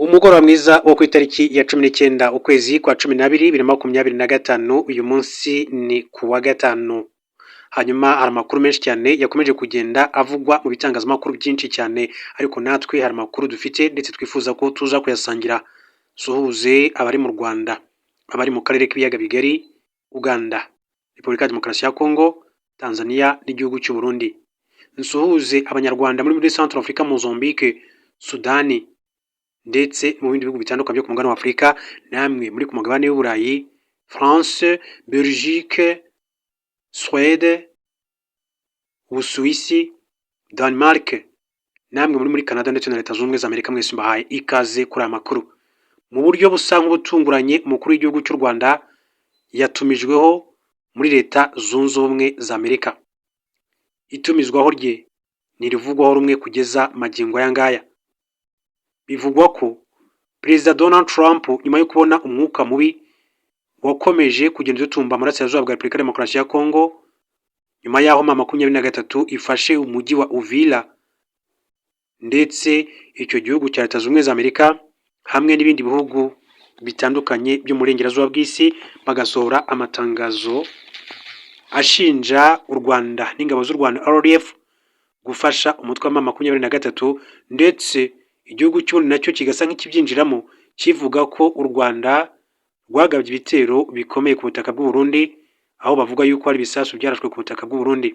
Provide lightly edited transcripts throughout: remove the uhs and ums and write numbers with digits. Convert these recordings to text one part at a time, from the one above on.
Umugoroba mwiza wo ku itariki ya 19 ukwezi kwa 12 2025 uyu munsi ni kuwa gatanu. Hanyuma hari amakuru menshi cyane yakomeje kugenda avugwa mu bitangazamakuru byinshi cyane, ariko natwe hari amakuru dufite ndetse twifuza ko tuza kuyasangira. Suhuze abari mu Rwanda, abari mu karere k'ibiyaga bigari, Uganda, Repubulika ya Demokarasi ya Kongo, Tanzania n'igihugu cy'u Burundi. Nsuhuze abanyarwanda muri Central Africa, Mozambique, Sudani ndetse mu bindi bihugu bitandukanye byo ku mugabane wa Afurika, namwe muri ku mugabane w'Uburayi, France, Belgique, Suède, Ubusuwisi, Denmark, namwe muri Canada ndetse na Leta Zunze Ubumwe za Amerika, mwese mbahaye ikaze kuri aya makuru. Mu buryo busa nk'ubutunguranye, umukuru w'igihugu cy'u Rwanda yatumijweho muri Leta Zunze Ubumwe za Amerika. Itumizwaho rye ntirivugwaho rumwe kugeza magingo aya ngaya. Bivugwa ko Perezida Donald Trump nyuma yo kubona umwuka mubi wakomeje kugenda utumba mu burasirazuba bwa Repubulika ya Demokarasi ya Kongo, nyuma y'aho M23 ifashe umujyi wa Uvira, ndetse icyo gihugu cya Leta Zunze Ubumwe za Amerika hamwe n'ibindi bihugu bitandukanye by'umurengerazuba bw'isi bagasohora amatangazo ashinja u Rwanda n'ingabo z'u Rwanda RDF gufasha umutwe wa M23, ndetse igihugu cy'uburundi nacyo kigasa nk'ikibyinjiramo kivuga ko u Rwanda rwagabye ibitero bikomeye ku butaka bw'u Burundi, aho bavuga yuko hari ibisasu byarashwe ku butaka bw'u Burundi.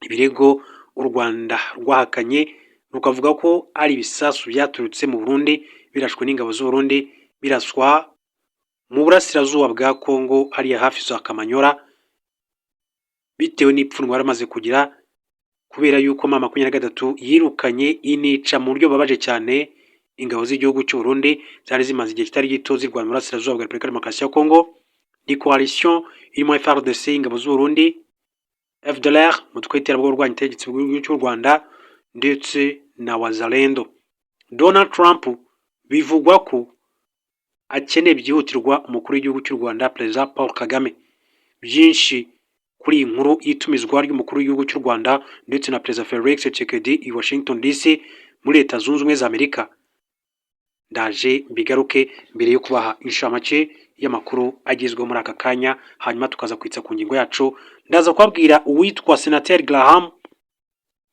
Ibirego u Rwanda rwahakanye rukavuga ko ari ibisasu byaturutse mu Burundi birashwe n'ingabo z'u Burundi, biraswa mu burasirazuba bwa Kongo hariya hafi za Kamanyora, bitewe n'ipfunwe baramaze kugira kubera yuko M23 yirukanye inica mu buryo babaje cyane ingabo z'igihugu cy'u Burundi zari zimaze igihe kitari gito zirwana mu burasirazuba bwa Repubulika ya Demokarasi ya Kongo. Ni coalition irimo FARDC, ingabo z'u Burundi, FDLR, umutwe w'iterabwoba urwanya ubutegetsi bw'igihugu cy'u Rwanda, ndetse na Wazalendo. Donald Trump bivugwa ko akeneye byihutirwa umukuru w'igihugu cy'u Rwanda, Perezida Paul Kagame. Byinshi kuri iyi nkuru y'itumizwa ry'umukuru w'igihugu cy'u Rwanda ndetse na Perezida Felix Tshisekedi i Washington DC muri Leta Zunze Ubumwe za Amerika, ndaje mbigaruke mbere yo kubaha inshamake y'amakuru agezweho muri aka kanya, hanyuma tukaza kwitsa ku ngingo yacu. Ndaza kubabwira uwitwa Senateri Graham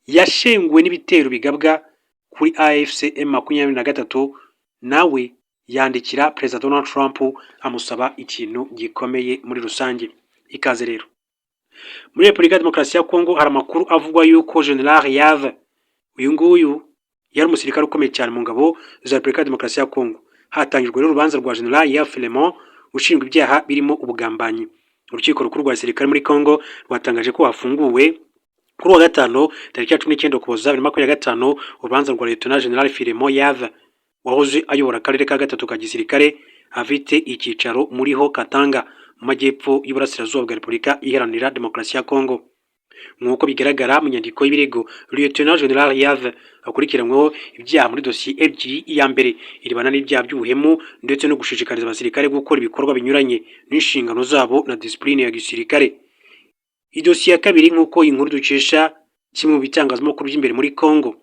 yashenguwe n'ibitero bigabwa kuri AFC M23, nawe yandikira Perezida Donald Trump amusaba ikintu gikomeye muri rusange. Ikaze rero. Muri Repubulika ya Demokarasi ya Kongo hari amakuru avugwa yuko General Yave, uyu nguyu yari umusirikare ukomeye cyane mu ngabo za Repubulika ya Demokarasi ya Kongo. Hatangijwe rero urubanza rwa General Yave Filemon ushinjwa ibyaha birimo ubugambanyi. Urukiko rukuru rwa gisirikare muri Kongo rwatangaje ko hafunguwe kuri wa gatanu tariki ya 19 Ukuboza 2025 urubanza rwa Lieutenant General Filemon Yave wahoze ayobora akarere ka gatatu ka gisirikare afite icyicaro muri ho Katanga mu majyepfo y'uburasirazuba bwa Repubulika Iharanira Demokarasi ya Kongo. Nk'uko bigaragara mu nyandiko y'ibirego, Lieutenant General Yave akurikiranyweho ibyaha muri dosiye ebyiri. Iya mbere iribana n'ibyaha by'ubuhemu ndetse no gushishikariza abasirikare gukora ibikorwa binyuranye n'inshingano zabo na discipline ya gisirikare. Idosiye ya kabiri, nk'uko inkuru dukesha kimwe mu bitangazamakuru by'imbere muri Kongo,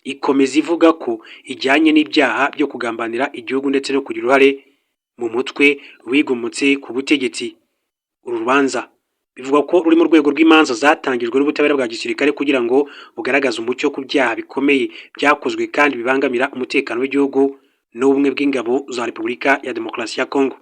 ikomeza ivuga ko ijyanye n'ibyaha byo kugambanira igihugu ndetse no kugira uruhare mu mutwe wigomotse ku butegetsi. Uru rubanza bivuga ko ruri mu rwego rw'imanza zatangijwe n'ubutabera bwa gisirikare kugira ngo bugaragaze umucyo ku byaha bikomeye byakozwe kandi bibangamira umutekano w'igihugu n'ubumwe bw'ingabo za Repubulika ya Demokarasi ya Kongo.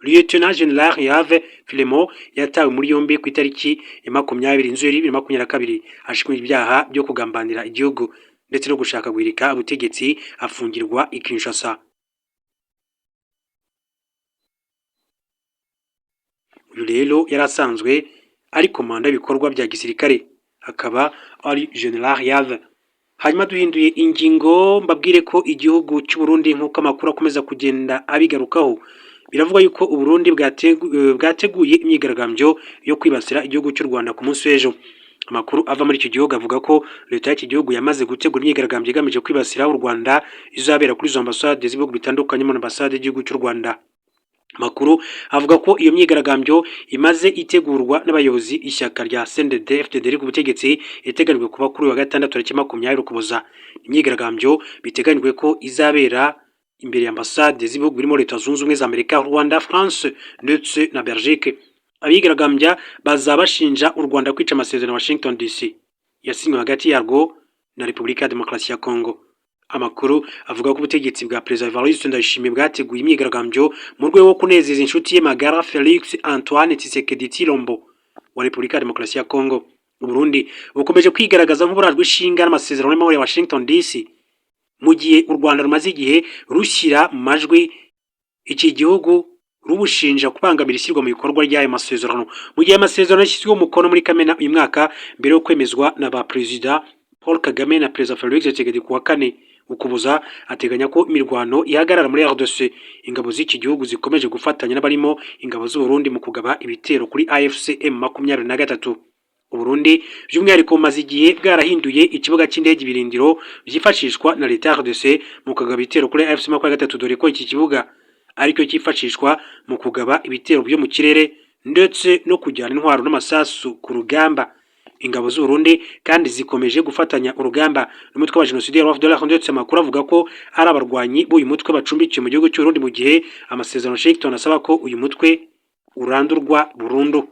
Lieutenant General Yave Filemon yatawe muri yombi ku itariki ya 20 Nzeri 2022 ashinjwa ibyaha byo kugambanira igihugu ndetse no gushaka guhirika ubutegetsi, afungirwa i Kinshasa. Uyu rero yarasanzwe ari komanda y'ibikorwa bya gisirikare, akaba ari General Yave. Hanyuma duhinduye ingingo, mbabwire ko igihugu cy'u Burundi nk'uko amakuru akomeza kugenda abigarukaho, biravuga yuko u Burundi bwateguye imyigaragambyo yo kwibasira igihugu cy'u Rwanda ku munsi w'ejo. Amakuru ava muri icyo gihugu avuga ko leta y'iki gihugu yamaze gutegura imyigaragambyo igamije kwibasira u Rwanda, izabera kuri izo ambasade z'ibihugu bitandukanye mu ambasade y'igihugu cy'u Rwanda. Makuru avuga ko iyo myigaragambyo imaze itegurwa n'abayobozi ishyaka rya CNDD-FDD ku butegetsi, iteganijwe kuba kuri wa gatandatu tariki 20 Ukuboza. Imyigaragambyo biteganyijwe ko izabera imbere ya ambasade z'ibihugu birimo Leta Zunze Ubumwe za Amerika, Rwanda, France ndetse na Belgique. Abigaragambya bazaba bashinja u Rwanda kwica amasezerano ya Washington DC yasinywe hagati yarwo na Repubulika ya Demokarasi ya Kongo. Amakuru avuga ko ubutegetsi bwa Perezida Evariste Ndayishimiye bwateguye imyigaragambyo mu rwego rwo kunezeza inshuti ye magara Felix Antoine Tshisekedi Tshilombo wa Repubulika ya Demokarasi ya Kongo. Burundi bukomeje kwigaragaza nk'uburajwe ishinga n'amasezerano y'amahoro ya Washington DC, mu gihe u Rwanda rumaze igihe rushyira mu majwi iki gihugu rubushinja kubangamira ishyirwa mu bikorwa ry'ayo masezerano. Mu gihe amasezerano yashyizweho umukono muri Kamena uyu mwaka mbere yo kwemezwa na ba Perezida Paul Kagame na Perezida Felix Tshisekedi kuwa 4 Ukuboza, ateganya ko imirwano ihagarara muri RDC. Ingabo z'iki gihugu zikomeje gufatanya n'abarimo ingabo z'u Burundi mu kugaba ibitero kuri AFC M23. Uburundi by'umwihariko maze igihe bwarahinduye ikibuga cy'indege birindiro byifashishwa na Leta ya RDC mu kugaba ibitero kuri AFC M23, dore ko iki kibuga aricyo cyifashishwa mu kugaba ibitero byo mu kirere ndetse no kujyana intwaro n'amasasu ku rugamba. Ingabo z'u Burundi kandi zikomeje gufatanya urugamba n'umutwe wa Genocide wa FDLR, ndetse amakuru avuga ko ari abarwanyi b'uyu mutwe bacumbikiye mu gihugu cy'u Burundi, mu gihe amasezerano Washington asaba ko uyu mutwe urandurwa burundu.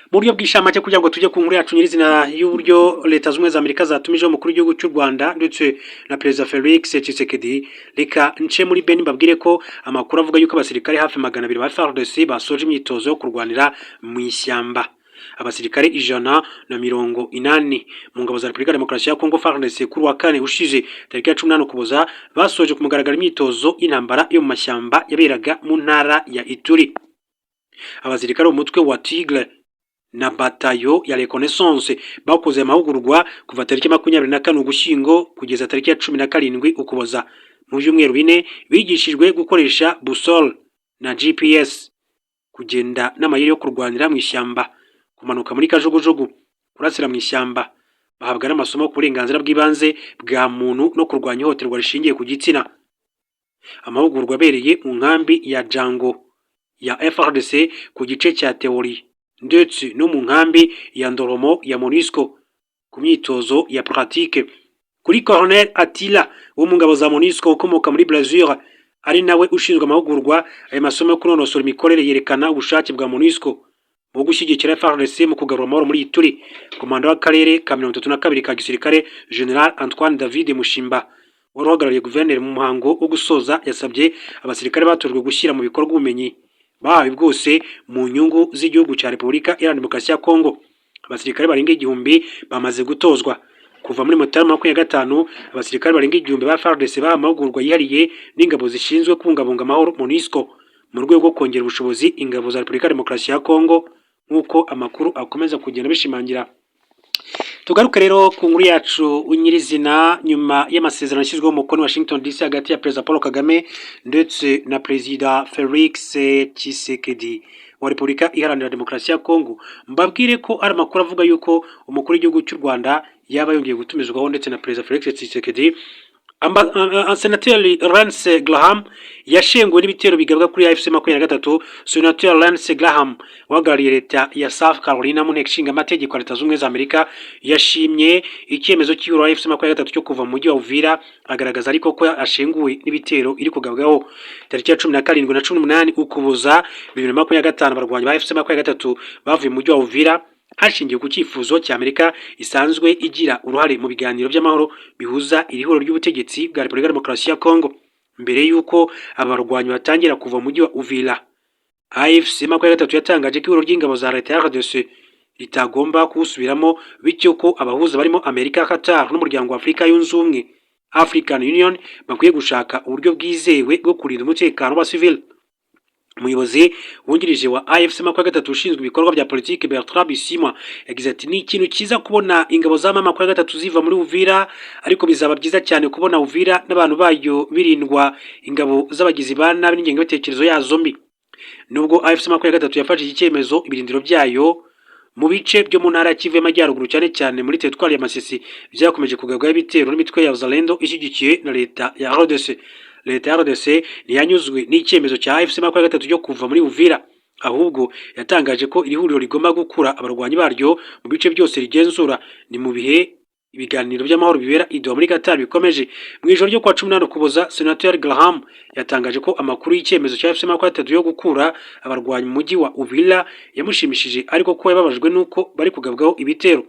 Mu buryo bw'ishamake kugira ngo tujye ku nkuru yacu nyirizina y'uburyo Leta Zunze Ubumwe za Amerika zatumije umukuru w'igihugu cy'u Rwanda ndetse na Perezida Felix Tshisekedi, reka nce muri Beni mbabwire ko amakuru avuga yuko abasirikare hafi 200 ba FARDC basoje imyitozo yo kurwanira mu ishyamba. Abasirikare 180 mu ngabo za Repubulika ya Demokarasi ya Kongo FARDC kuri wa 4 ushize tariki ya 18 Ukuboza basoje ku mugaragaro imyitozo y'intambara yo mu mashyamba yaberaga mu ntara ya Ituri. Abasirikare umutwe wa Tigre na batayo ya Reconnaissance bakoze amahugurwa kuva tariki 24 Ugushyingo kugeza tariki ya 17 Ukuboza. Mu byumweru 4 bigishijwe gukoresha busol na GPS, kugenda n'amayeri yo kurwanira mu ishyamba, kumanuka muri kajugujugu, kurasira mu ishyamba. Bahabwa n'amasomo ku burenganzira bw'ibanze bwa muntu no kurwanya ihohoterwa rishingiye ku gitsina. Amahugurwa abereye mu nkambi ya Jango ya FARDC ku gice cya teori ndetse no mu nkambi ya Ndoromo ya MONUSCO ku myitozo ya pratique. Kuri Colonel Attila wo mu ngabo za MONUSCO ukomoka muri Brazil, ari nawe ushinzwe amahugurwa, aya masomo yo kunonosora imikorere yerekana ubushake bwa MONUSCO mu gushyigikira FARDC mu kugarura amahoro muri Ituri. Komanda w'akarere ka 32 ka gisirikare General Antoine David Mushimba wari uhagarariye guverineri mu muhango wo gusoza yasabye abasirikare batojwe gushyira mu bikorwa ubumenyi bahawe bwose mu nyungu z'igihugu cya Repubulika Iharanira Demokarasi ya Kongo. Abasirikare barenga 1000 bamaze gutozwa. Kuva muri Mutarama 25 abasirikare barenga 1000 ba FARDC bahamagurwa yihariye n'ingabo zishinzwe kubungabunga amahoro MONUSCO mu rwego rwo kongera ubushobozi ingabo za Repubulika ya Demokarasi ya Kongo, nk'uko amakuru akomeza kugenda bishimangira. Tugaruke rero ku nkuru yacu unyirizina nyuma y'amasezerano yashyizweho umukono Washington DC hagati ya Perezida Paul Kagame ndetse na Perezida Felix Tshisekedi wa Repubulika Iharanira Demokarasi ya Kongo. Mbabwire ko ari amakuru avuga yuko umukuru w'igihugu cy'u Rwanda yaba yongeye gutumizwaho ndetse na Perezida Felix Tshisekedi. Senateri Lindsey Graham yashenguwe n'ibitero bigabwa kuri AFC M23. Senateri Lindsey Graham wahagarariye Leta ya South Carolina mu nteko ishinga amategeko ya Leta Zunze Ubumwe za Amerika yashimye icyemezo cy'ibiro AFC M23 cyo kuva mu mujyi wa Uvira, agaragaza ariko ko ashenguwe n'ibitero iri kugabwaho. Tariki ya 17 na 18 Ukuboza 2025 abarwanyi ba AFC M23 bavuye mu mujyi wa Uvira hashingiye ku cyifuzo cya Amerika isanzwe igira uruhare mu biganiro by'amahoro bihuza irihoro ry'ubutegetsi bwa Repubulika ya Demokarasi ya Kongo. Mbere yuko abarwanyi batangira kuva mu mujyi wa Uvira, AFC M23 yatangaje ko ihuriro ry'ingabo za Leta ya RDC litagomba kuwusubiramo, bityo ko abahuza barimo Amerika, Qatar n'umuryango wa Afurika yunze ubumwe African Union bakwiye gushaka uburyo bwizewe bwo kurinda umutekano wa civil. Umuyobozi wungirije wa AFC M23 ushinzwe ibikorwa bya politiki Bertrand Bisimwa yagize ati ni ikintu cyiza kubona ingabo za M23 ziva muri Uvira, ariko bizaba byiza cyane kubona Uvira n'abantu bayo birindwa ingabo z'abagizi ba nabi n'ingengabitekerezo yazo mbi. Nubwo AFC M23 yafashe iki cyemezo, ibirindiro byayo mu bice byo mu ntara Kivu y'Amajyaruguru cyane cyane muri teritwari ya Masisi byakomeje kugabwaho ibitero n'imitwe ya Zalendo ishyigikiye na Leta ya RDC. Leta ya RDC ntiyanyuzwe n'icyemezo cya AFC M23 cyo kuva muri Uvira, ahubwo yatangaje ko iri huriro rigomba gukura abarwanyi baryo mu bice byose rigenzura, ni mu bihe ibiganiro by'amahoro bibera i Doha muri Qatar bikomeje. Mu ijoro ryo kwa 18 Ukuboza, Senateur Graham yatangaje ko amakuru y'icyemezo cya FC23 yo gukura abarwanyi mu mujyi wa Uvira yamushimishije, ariko ko yababajwe nuko bari kugabwaho ibitero.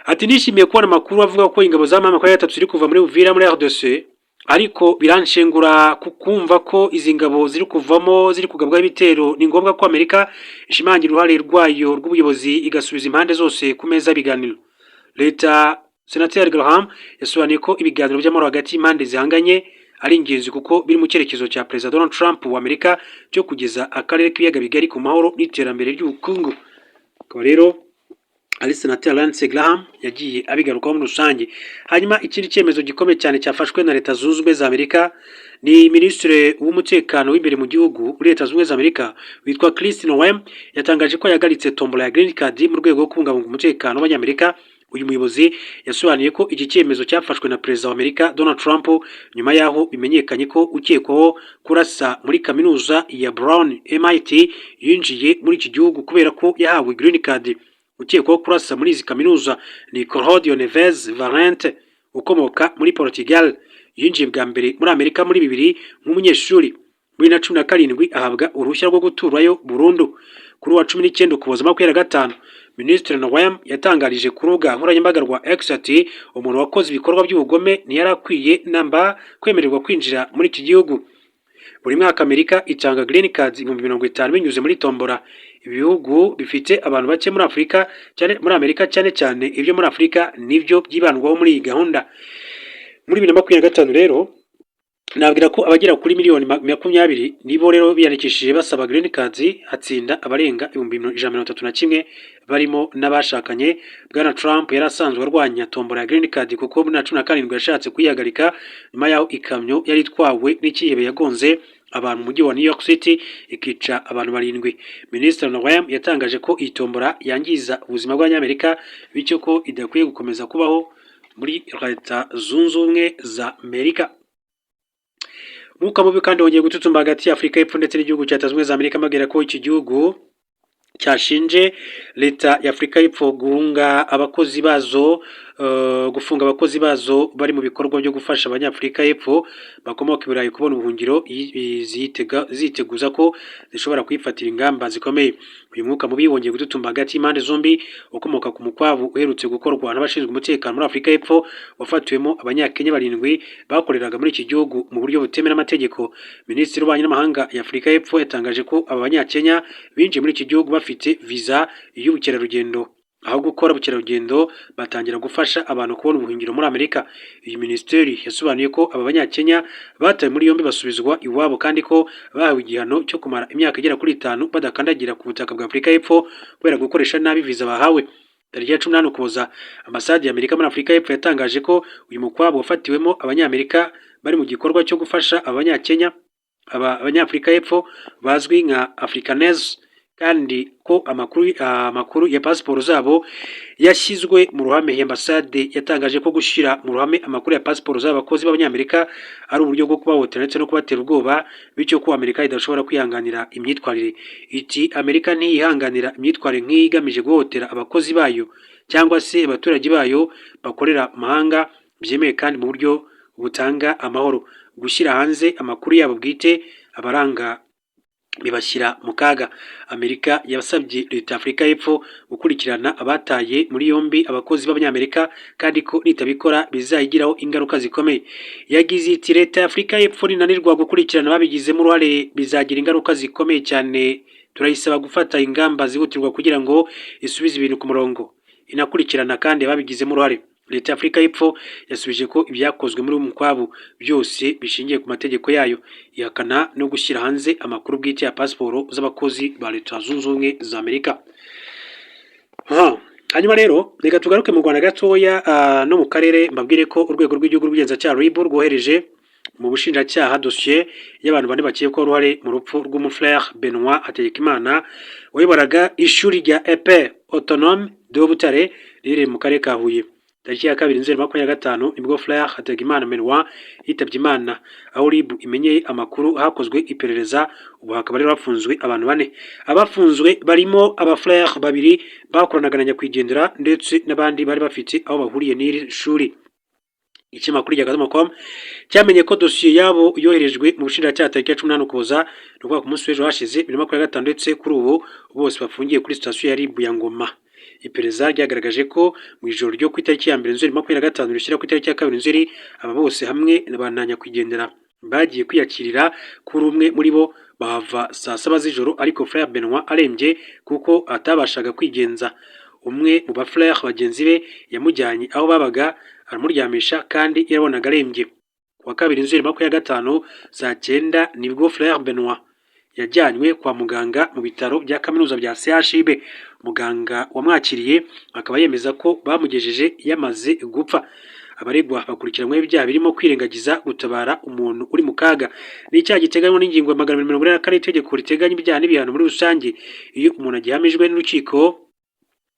Ati nishimiye kubona amakuru avuga ko ingabo za M23 ziri kuva muri Uvira muri RDC, ariko biranshengura kukumva ko izi ngabo ziri kuvamo ziri kugabwaho ibitero. Ni ngombwa ko Amerika ishimangira uruhare rwayo rw'ubuyobozi igasubiza impande zose ku meza biganiro. Leta Senateur Graham yasobanuye ko ibiganiro by'amahoro hagati y'impande zihanganye ari ingenzi kuko biri mu cyerekezo cya President Donald Trump wa Amerika cyo kugeza akarere k'ibiyaga bigari ku mahoro n'iterambere ry'ubukungu. Akaba rero ari Senateur Lindsey Graham yagiye abigarukaho muri rusange. Hanyuma ikindi cyemezo gikomeye cyane cyafashwe na Leta Zunze Ubumwe za Amerika ni Minisitiri w'umutekano w'imbere mu gihugu muri Leta Zunze Ubumwe za Amerika witwa Kristi Noem yatangaje ko yagaritse tombola ya Green Card mu rwego rwo kubungabunga umutekano w'Abanyamerika. Uyu muyobozi yasobanuye ko iki cyemezo cyafashwe na Perezida wa Amerika Donald Trump nyuma yaho bimenyekanye ko ukekwaho kurasa muri kaminuza ya Brown MIT yinjiye muri iki gihugu kubera ko yahawe Green Card. Ukekwaho kurasa muri izi kaminuza ni Claudio Neves Valente ukomoka muri Portugal, yinjiye bwa mbere muri Amerika muri 2000 nk'umunyeshuri. Muri 2017 ahabwa uruhushya rwo guturayo burundu. Kuri wa 19 Ukuboza 2025 Minisitiri Noem yatangarije ku rubuga nkoranyambaga rwa X ati umuntu wakoze ibikorwa by'ubugome ntiyarakwiye namba kwemererwa kwinjira muri iki gihugu. Buri mwaka Amerika itanga Green Cards 50,000 binyuze muri tombora. Ibihugu bifite abantu bake muri Afrika cyane muri Amerika cyane ibyo muri Afrika nivyo byibandwaho muri iyi gahunda. Muri 2025 rero nabwira ko abagera kuri miliyoni 20 nibo rero biyandikishije basaba Green Cards, hatsinda abarenga 131 barimo n'abashakanye. Bwana Trump yarasanzwe arwanya tombora ya Green Card kuko muri 2017 yashatse kuyihagarika nyuma yaho ikamyo yari itwawe n'ikihebe yagonze abantu mu mujyi wa New York City ikica abantu 7. Minisitiri Noem yatangaje ko iyi tombora yangiza ubuzima bw'Abanyamerika bityo ko idakwiye gukomeza kubaho muri Leta Zunze Ubumwe za Amerika. Mwuka mubi kandi wongeye gututumba hagati ya Afurika y'Epfo ndetse n'igihugu cya Leta Zunze Ubumwe za Amerika, magera ko iki gihugu cyashinje Leta ya Afurika y'Epfo gufunga abakozi bazo bari mu bikorwa byo gufasha Abanyafurika y'Epfo bakomoka i Burayi kubona ubuhungiro, ziteguza ko zishobora kwifatira ingamba zikomeye. Uyu mwuka mubi wongeye gututumba hagati y'impande zombi ukomoka ku mukwabu uherutse gukorwa n'abashinzwe umutekano muri Afurika y'Epfo wafatiwemo Abanyakenya 7 bakoreraga muri iki gihugu mu buryo butemera amategeko. Minisitiri w'Ububanyi n'Amahanga ya Afurika y'Epfo yatangaje ko aba Banyakenya binjiye muri iki gihugu bafite visa y'ubukerarugendo. Aho gukora ubukerarugendo batangira gufasha abantu kubona ubuhungiro muri Amerika. Iyi minisiteri yasobanuye ko aba Banyakenya batawe muri yombi basubizwa iwabo kandi ko bahawe igihano cyo kumara imyaka igera kuri 5 badakandagira ku butaka bwa Afurika y'Epfo kubera gukoresha nabi visa bahawe. Tariki ya 18 Ukuboza, Ambasade ya Amerika muri Afurika y'Epfo yatangaje ko uyu mukwabo wafatiwemo Abanyamerika bari mu gikorwa cyo gufasha Abanyakenya Abanyafurika y'Epfo bazwi nka Afrikaners, kandi ko amakuru ya pasiporo zabo yashyizwe mu ruhame. Ambasade yatangaje ko gushyira mu ruhame amakuru ya pasiporo z'abakozi b'Abanyamerika ari uburyo bwo kubahotera ndetse no kubatera ubwoba, bityo ko Amerika idashobora kwihanganira imyitwarire. Iti Amerika ntiyihanganira imyitwarire nk'iyi igamije guhotera abakozi bayo cyangwa se abaturage bayo bakorera mahanga byemeye kandi mu buryo butanga amahoro. Gushyira hanze amakuru yabo bwite abaranga bibashyira mu kaga. Amerika yasabye Leta Afurika y'Epfo gukurikirana abataye muri yombi abakozi b'Abanyamerika kandi ko nitabikora bizayigiraho ingaruka zikomeye. Yagize iti Leta Afurika y'Epfo ninanirwa gukurikirana babigizemo uruhare bizagira ingaruka zikomeye cyane. Turayisaba gufata ingamba zihutirwa kugira ngo isubize ibintu ku murongo, inakurikirana kandi ababigizemo uruhare. Leta Afurika y'Epfo yasubije ko ibyakozwe muri umukwabu byose bishingiye ku mategeko yayo, ihakana no gushyira hanze amakuru bwite ya pasiporo z'abakozi ba Leta Zunze Ubumwe za Amerika. Hanyuma rero reka tugaruke mu Rwanda gatoya no mu karere, mbabwire ko urwego rw'igihugu rw'ubugenzacyaha RIB rwohereje mu bushinjacyaha dosiye y'abantu 4 bakekwaho uruhare mu rupfu rw'umufrère Benoît Hategekimana wayoboraga ishuri rya EP Autonome de Butare riri mu karere ka Huye. tariki ya 2/2025 nibwo Frère Hategekimana Menwa yitabye Imana, aho RIB imenyeye amakuru hakozwe iperereza. Ubu hakaba rero hafunzwe abantu 4. Abafunzwe barimo aba Frère babiri bakoranaga na nyakwigendera ndetse n'abandi bari bafite aho bahuriye n'iri shuri. Ikinyamakuru Igihe.com cyamenye ko dosiye yabo yoherejwe mu bushinjacyaha tariki ya 18 Ukuboza, no ku munsi w'ejo hashize 2025, ndetse kuri ubu bose bafungiye kuri sitasiyo ya RIB ya Ngoma. Iperereza ryagaragaje ko mu ijoro ryo ku itariki ya 1 Nzeri 2025 rishyira ku itariki ya 2 Nzeri, aba bose hamwe na nyakwigendera bagiye kwiyakirira kuri umwe muri bo bahava saa 7 z'ijoro, ariko Frère Benoit arembye kuko atabashaga kwigenza. Umwe mu ba Frère bagenzi be yamujyanye aho babaga aramuryamisha kandi yarabonaga arembye. Kuwa 2 Nzeri 2025 saa 9 nibwo Frère Benoit yajyanywe kwa muganga mu bitaro bya kaminuza bya CHUB. Muganga wamwakiriye akaba yemeza ko bamugejeje yamaze gupfa. Abaregwa bakurikiranywe ibyaha birimo kwirengagiza gutabara umuntu uri mu kaga. Ni icyaha giteganywa n'ingingo ya 144 itegeko riteganya ibyaha n'ibihano muri rusange. Iyo umuntu agihamijwe n'urukiko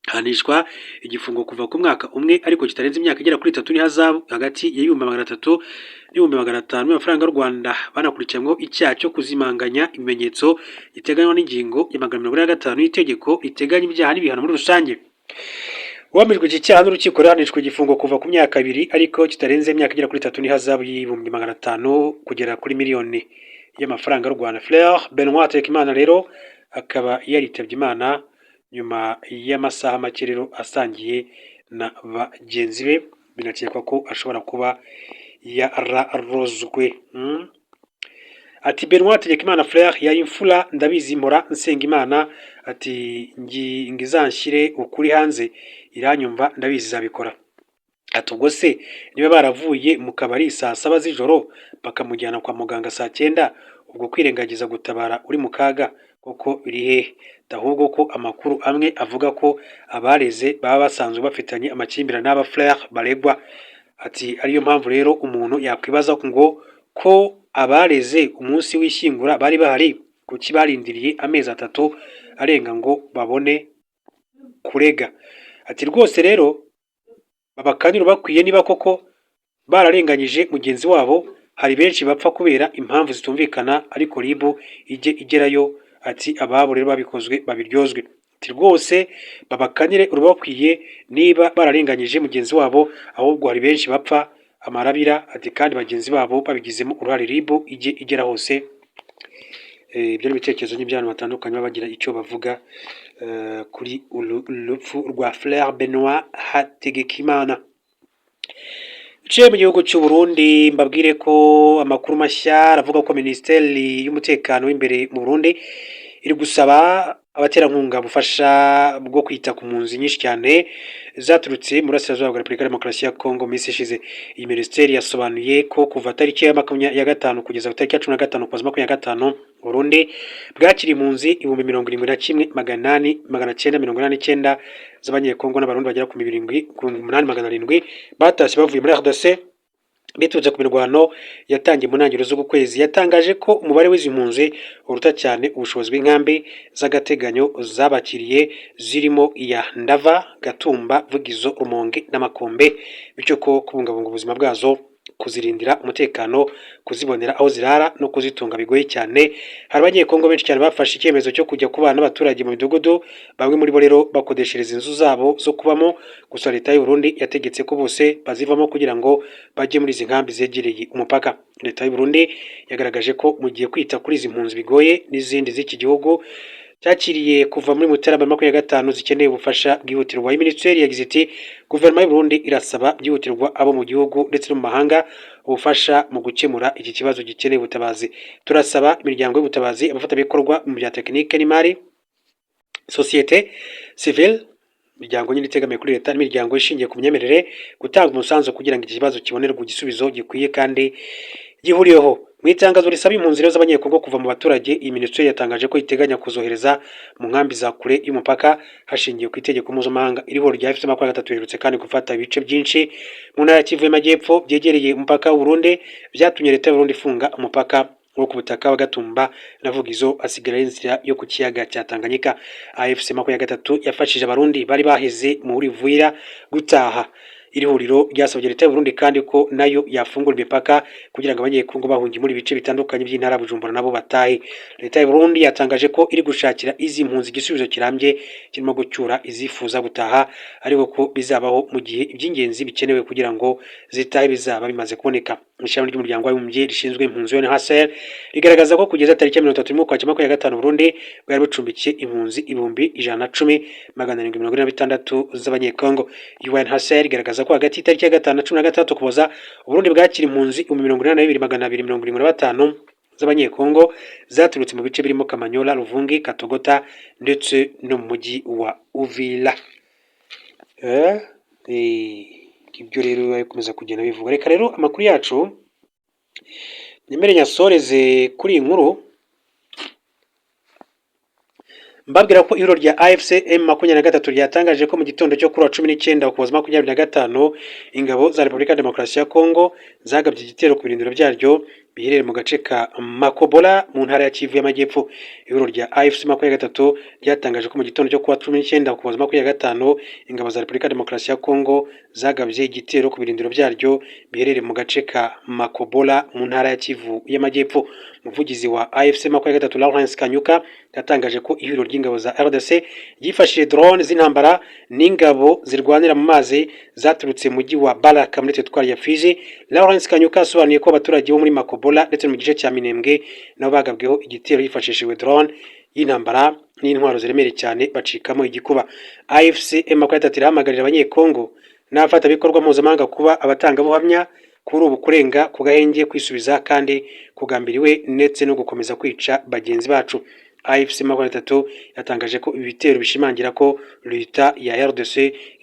hanishwa igifungo kuva ku mwaka umwe ariko kitarenze imyaka igera kuri 3 n'ihazabu hagati ya 300 n'ibihumbi 500 y'amafaranga y'u Rwanda. Banakurikiranyweho icyaha cyo kuzimanganya ibimenyetso giteganywa n'ingingo ya 145 y'itegeko riteganya ibyaha n'ibihano muri rusange. Uwamijwe iki cyaha n'urukiko ruhanishwa igifungo kuva ku myaka 2 ariko kitarenze imyaka igera kuri 3 n'ihazabu y'ibihumbi 500 kugera kuri miliyoni y'amafaranga y'u Rwanda. Frère Benoit Hategekimana rero akaba yaritabye Imana nyuma y'amasaha make rero asangiye na bagenzi be. Binakekwa ko ashobora kuba yararozwe. Ati Benoit Hategekimana Frère yari imfura, ndabizi mpora nsenga Imana. Ati ngizanshyire ukuri hanze, iranyumva ndabizi zabikora. Ati ubwo se niba baravuye mu kabari saa 7 z'ijoro bakamujyana kwa muganga saa 9, ubwo kwirengagiza gutabara uri mu kaga koko biri hehe? Ahubwo ko amakuru amwe avuga ko abareze baba basanzwe bafitanye amakimbirane n'aba Frère baregwa. Ati ariyo mpamvu rero umuntu yakwibaza ngo ko abareze umunsi w'ishyingura bari bahari, kuki barindiriye amezi 3 arenga ngo babone kurega? Ati rwose rero babakanira bakwiye, niba koko bararenganyije mugenzi wabo, hari benshi bapfa kubera impamvu zitumvikana, ariko RIB ije igerayo. Ati ababo rero babikozwe babiryozwe. Ati rwose babakanire urubakwiye niba bararenganyije mugenzi wabo, ahubwo hari benshi bapfa amarabira. Ati kandi bagenzi babo babigizemo uruhare, RIB ije igera hose. Ibyo n'ibitekerezo n'ibyantu batandukanye bagira icyo bavuga kuri urupfu rwa Frère Benoit Hategekimana. Ciye mu gihugu cy'u Burundi, mbabwire ko amakuru mashya aravuga ko Minisiteri y'Umutekano w'imbere mu Burundi iri gusaba abaterankunga bufasha bwo kwita ku mpunzi nyinshi cyane zaturutse mu burasirazuba bwa Repubulika ya Demokarasi ya Kongo. Minsi ishize iyi minisiteri yasobanuye ko kuva tariki ya 25 kugeza ku tariki ya 15 kwa 2025 Burundi bwakiriye impunzi 71,889 z'abanyekongo n'abarundi bagera ku 8,700 batashye bavuye muri RDC biturutse ku mirwano yatangiye mu ntangiriro z'uku kwezi. Yatangaje ko umubare w'izi mpunzi uruta cyane ubushobozi bw'inkambi z'agateganyo zabakiriye zirimo iya Ndava, Gatumba, Vugizo, Rumonge n'Amakombe, bityo ko kubungabunga ubuzima bwazo, kuzirindira umutekano, kuzibonera aho zirara no kuzitunga bigoye cyane. Hari abanyekongo benshi cyane bafashe icyemezo cyo kujya kubana n'abaturage mu midugudu, bamwe muri bo rero bakodeshereza inzu zabo zo kubamo. Gusa leta y'u Burundi yategetse ko bose bazivamo kugira ngo bajye muri izi nkambi zegereye umupaka. Leta y'u Burundi yagaragaje ko mu gihe kwita kuri izi mpunzi bigoye n'izindi z'iki gihugu cyakiriye kuva muri Mutarama 25 zikeneye ubufasha bwihutirwa. Minisiteri yagize iti guverinoma y'u Burundi irasaba byihutirwa abo mu gihugu ndetse no mu mahanga ubufasha mu gukemura iki kibazo gikeneye ubutabazi. Turasaba imiryango y'ubutabazi, abafatanyabikorwa mu bya tekinike n'imari, societe civile, imiryango nyine itegamiye kuri leta n'imiryango ishingiye ku myemerere gutanga umusanzu kugira ngo iki kibazo kibonerwe igisubizo gikwiye kandi gihuriyeho. Mu itangazo risaba impunzi z'abanyekongo kuva mu baturage, iyi minisiteri yatangaje ko iteganya kuzohereza mu nkambi za kure y'umupaka hashingiwe ku itegeko mpuzamahanga iriho rya F23 riherutse kandi gufata ibice byinshi mu ntara ya Kivu y'Amajyepfo byegereye umupaka w'u Burundi, byatumye leta y'u Burundi ifunga umupaka wo ku butaka wa Gatumba na Vugizo asigara inzira yo ku kiyaga cya Tanganyika. AFC 23 yafashije abarundi bari baheze muri Vuira gutaha. iri huriro ryasabye leta y'u Burundi kandi ko nayo yafungura imipaka kugira ngo abanyekongo bahungiye muri bice bitandukanye by'intara Bujumbura nabo batahe. Leta y'u Burundi yatangaje ko iri gushakira izi mpunzi igisubizo kirambye kirimo gucyura izifuza gutaha, ariko ko bizabaho mu gihe iby'ingenzi bikenewe kugira ngo zitahe bizaba bimaze kuboneka. Ishami ry'umuryango w'abibumbye rishinzwe impunzi UNHCR rigaragaza ko kugeza tariki ya 30 Ukwakira 2025 Burundi bwari bucumbikiye impunzi 110,746 z'abanyekongo. UNHCR igaragaza ko hagati y'itariki ya 5 na 16 Ukuboza Burundi bwakira impunzi 82,275 z'abanyekongo zaturutse mu bice birimo Kamanyola, Ruvungi, Katogota ndetse no mu mujyi wa Uvira. Ibyo rero bakomeza kugenda bivuga. Reka rero amakuru yacu nyemere nyasoreze kuri iyi nkuru mbabwira ko ihuriro rya AFC M23 ryatangaje ko mu gitondo cyo kuri 19 Ukuboza 2025 ingabo za Repubulika ya Demokarasi ya Kongo zagabye igitero ku birindiro byaryo biherereye mu gace ka Makobola mu ntara ya Kivu y'Amajyepfo. Ihuriro rya AFC 23 ryatangaje ko mu gitondo cyo kuri 19 Ukuboza 2025 ingabo za Repubulika ya Demokarasi ya Kongo zagabye igitero ku birindiro byaryo biherereye mu gace ka Makobola mu ntara ya Kivu y'Amajyepfo. Umuvugizi wa AFC 23 Lawrence Kanyuka yatangaje ko ihuriro ry'ingabo za RDC yifashishije drone z'intambara n'ingabo zirwanira mu mazi zaturutse mu mujyi wa Baraka muri teritwari ya Fizi. Lawrence Kanyuka asobanuye ko abaturage bo muri Makobola ndetse no mu gice cya Minembwe nabo bagabweho igitero hifashishijwe drone y'intambara n'intwaro ziremereye cyane bacikamo igikuba. AFC M23 irahamagarira abanyekongo n'abafatanyabikorwa mpuzamahanga kuba abatangabuhamya kuri ubu kurenga ku gahenge, kwisubiza kandi kugambiriwe ndetse no gukomeza kwica bagenzi bacu. AFC 23 yatangaje ko ibi bitero bishimangira ko leta ya RDC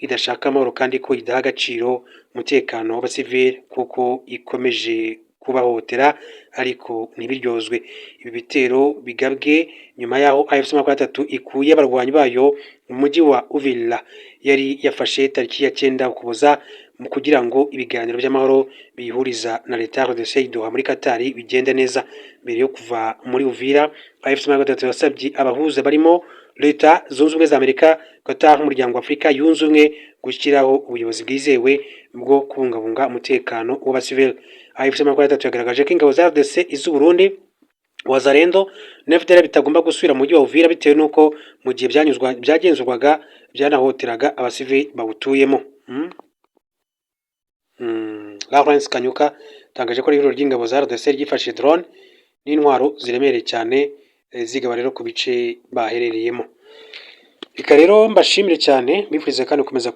idashaka amahoro kandi ko idaha agaciro umutekano w'abasivili kuko ikomeje kubahohotera ariko ntibiryozwe. Ibi bitero bigabwe nyuma yaho AFC 23 ikuye abarwanyi bayo mu mujyi wa Uvira yari yafashe tariki ya 9 Ukuboza mu kugira ngo ibiganiro by'amahoro bihuriza na leta ya RDC Doha muri Qatar bigende neza. Mbere yo kuva muri Uvira, AFC 23 yasabye abahuza barimo leta zunze ubumwe za Amerika, Qatar n'umuryango wa Afurika yunze ubumwe gushyiraho ubuyobozi bwizewe bwo kubungabunga umutekano w'abasivili. AFC 23 yagaragaje ko ingabo za RDC iz'u Burundi Wazalendo na FDLR bitagomba gusubira mu mujyi wa Uvira bitewe nuko mu gihe byagenzurwaga byanahoteraga abasivili bawutuyemo. Lawrence Kanyuka tangaje ko ihuriro ry'ingabo za RDC ryifashishije drone n'intwaro ziremereye cyane zigaba rero ku bice baherereyemo. Reka rero mbashimire cyane, bifurize kandi gukomeza